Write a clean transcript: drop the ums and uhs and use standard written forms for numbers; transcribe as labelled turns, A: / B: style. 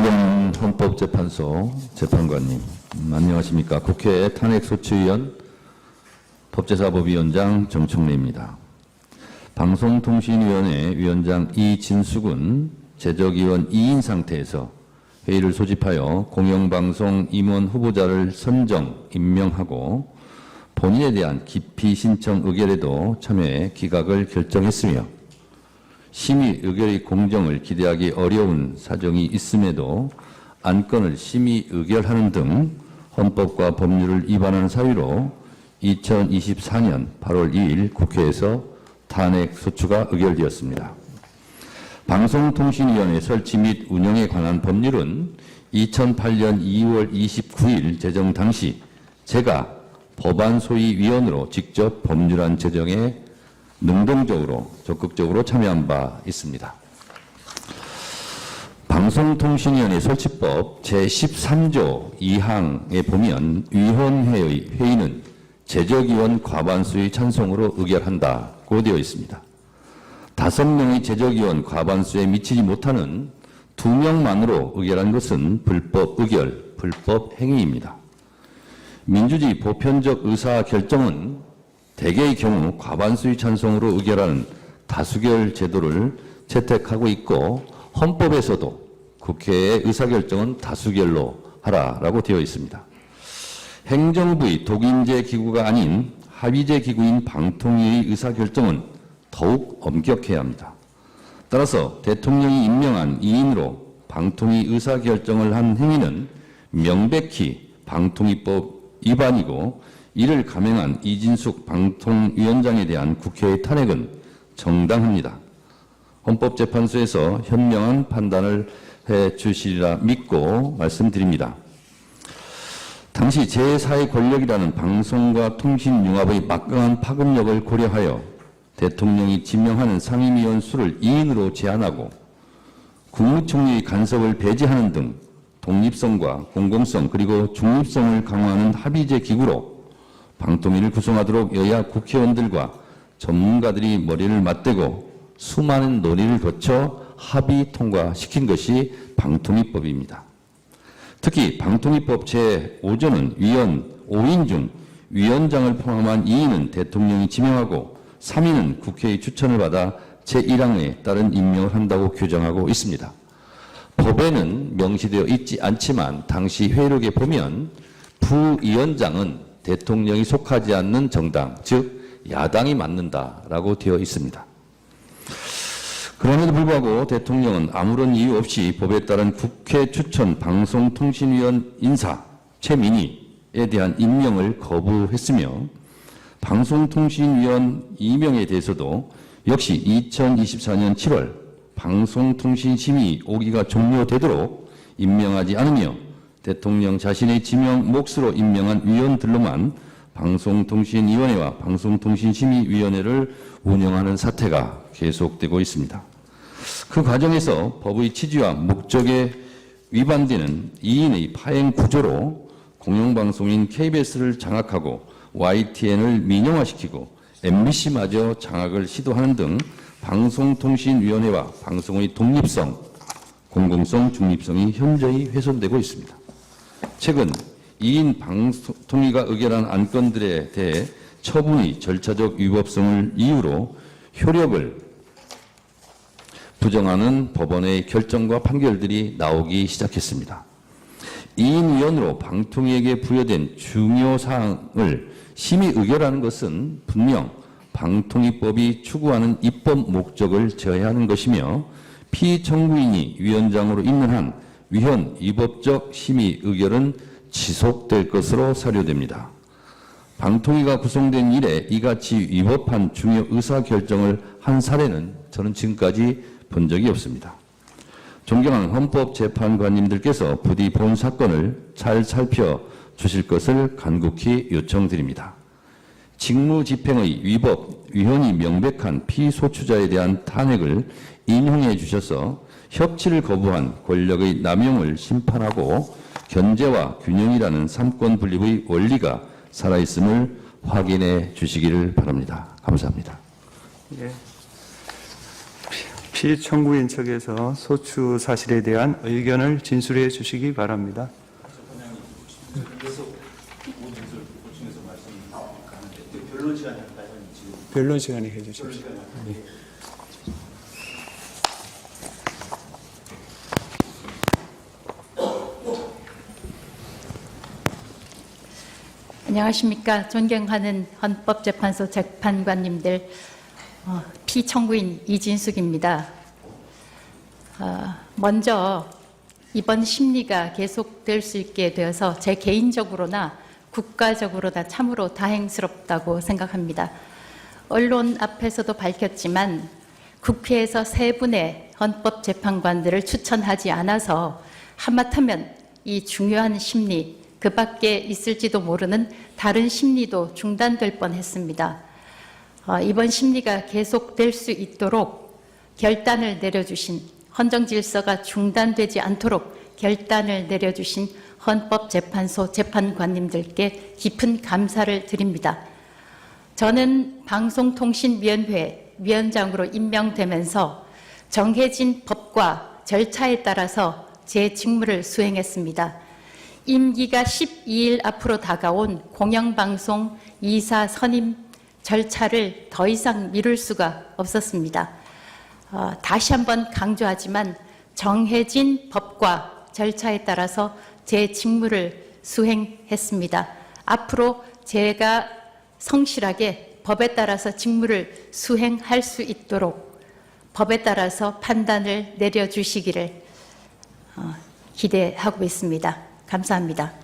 A: 김병민 헌법재판소 재판관님, 안녕하십니까. 국회 탄핵소추위원 법제사법위원장 정청래입니다. 방송통신위원회 위원장 이진숙은 재적위원 2인 상태에서 회의를 소집하여 공영방송 임원 후보자를 선정, 임명하고 본인에 대한 기피 신청 의결에도 참여해 기각을 결정했으며 심의 의결의 공정을 기대하기 어려운 사정이 있음에도 안건을 심의 의결하는 등 헌법과 법률을 위반하는 사유로 2024년 8월 2일 국회에서 탄핵 소추가 의결되었습니다. 방송통신위원회 설치 및 운영에 관한 법률은 2008년 2월 29일 제정 당시 제가 법안소위위원으로 직접 법률안 제정에 능동적으로 적극적으로 참여한 바 있습니다. 방송통신위원회 설치법 제13조 2항에 보면 위원회의 회의는 제적위원 과반수의 찬성으로 의결한다고 되어 있습니다. 5명의 제적위원 과반수에 미치지 못하는 2명만으로 의결한 것은 불법 의결, 불법 행위입니다. 민주주의 보편적 의사결정은 대개의 경우 과반수의 찬성으로 의결하는 다수결 제도를 채택하고 있고 헌법에서도 국회의 의사결정은 다수결로 하라라고 되어 있습니다. 행정부의 독임제 기구가 아닌 합의제 기구인 방통위의 의사결정은 더욱 엄격해야 합니다. 따라서 대통령이 임명한 2인으로 방통위 의사결정을 한 행위는 명백히 방통위법 위반이고 이를 감행한 이진숙 방통위원장에 대한 국회의 탄핵은 정당합니다. 헌법재판소에서 현명한 판단을 해 주시리라 믿고 말씀드립니다. 당시 제4의 권력이라는 방송과 통신융합의 막강한 파급력을 고려하여 대통령이 지명하는 상임위원 수를 2인으로 제한하고 국무총리의 간섭을 배제하는 등 독립성과 공공성 그리고 중립성을 강화하는 합의제 기구로 방통위를 구성하도록 여야 국회의원들과 전문가들이 머리를 맞대고 수많은 논의를 거쳐 합의 통과시킨 것이 방통위법입니다. 특히 방통위법 제5조는 위원 5인 중 위원장을 포함한 2인은 대통령이 지명하고 3인은 국회의 추천을 받아 제1항에 따른 임명을 한다고 규정하고 있습니다. 법에는 명시되어 있지 않지만 당시 회의록에 보면 부위원장은 대통령이 속하지 않는 정당, 즉 야당이 맡는다라고 되어 있습니다. 그럼에도 불구하고 대통령은 아무런 이유 없이 법에 따른 국회 추천 방송통신위원 인사 최민희에 대한 임명을 거부했으며 방송통신위원 임명에 대해서도 역시 2024년 7월 방송통신심의 5기가 종료되도록 임명하지 않으며 대통령 자신의 지명 몫으로 임명한 위원들로만 방송통신위원회와 방송통신심의위원회를 운영하는 사태가 계속되고 있습니다. 그 과정에서 법의 취지와 목적에 위반되는 2인의 파행 구조로 공영방송인 KBS를 장악하고 YTN을 민영화시키고 MBC마저 장악을 시도하는 등 방송통신위원회와 방송의 독립성, 공공성, 중립성이 현저히 훼손되고 있습니다. 최근 2인 방통위가 의결한 안건들에 대해 처분의 절차적 위법성을 이유로 효력을 부정하는 법원의 결정과 판결들이 나오기 시작했습니다. 2인 위원으로 방통위에게 부여된 중요 사항을 심의 의결하는 것은 분명 방통위법이 추구하는 입법 목적을 제어하는 것이며 피청구인이 위원장으로 있는 한 위헌 위법적 심의 의결은 지속될 것으로 사료됩니다. 방통위가 구성된 이래 이같이 위법한 중요 의사결정을 한 사례는 저는 지금까지 본 적이 없습니다. 존경하는 헌법재판관님들께서 부디 본 사건을 잘 살펴주실 것을 간곡히 요청드립니다. 직무집행의 위법, 위헌이 명백한 피소추자에 대한 탄핵을 인용해 주셔서 협치를 거부한 권력의 남용을 심판하고 견제와 균형이라는 삼권 분립의 원리가 살아있음을 확인해 주시기를 바랍니다. 감사합니다.
B: 예. 피청구인 측에서 소추 사실에 대한 의견을 진술해 주시기 바랍니다. 변론 시간에 해주십시오.
C: 안녕하십니까. 존경하는 헌법재판소 재판관님들, 피청구인 이진숙입니다. 먼저 이번 심리가 계속될 수 있게 되어서 제 개인적으로나 국가적으로나 참으로 다행스럽다고 생각합니다. 언론 앞에서도 밝혔지만 국회에서 3분의 헌법재판관들을 추천하지 않아서 하마터면 이 중요한 심리, 그 밖에 있을지도 모르는 다른 심리도 중단될 뻔했습니다. 이번 심리가 계속될 수 있도록 결단을 내려주신, 헌정질서가 중단되지 않도록 결단을 내려주신 헌법재판소 재판관님들께 깊은 감사를 드립니다. 저는 방송통신위원회 위원장으로 임명되면서 정해진 법과 절차에 따라서 제 직무를 수행했습니다. 임기가 12일 앞으로 다가온 공영방송 이사 선임 절차를 더 이상 미룰 수가 없었습니다. 다시 한번 강조하지만 정해진 법과 절차에 따라서 제 직무를 수행했습니다. 앞으로 제가 성실하게 법에 따라서 직무를 수행할 수 있도록 법에 따라서 판단을 내려주시기를 기대하고 있습니다. 감사합니다.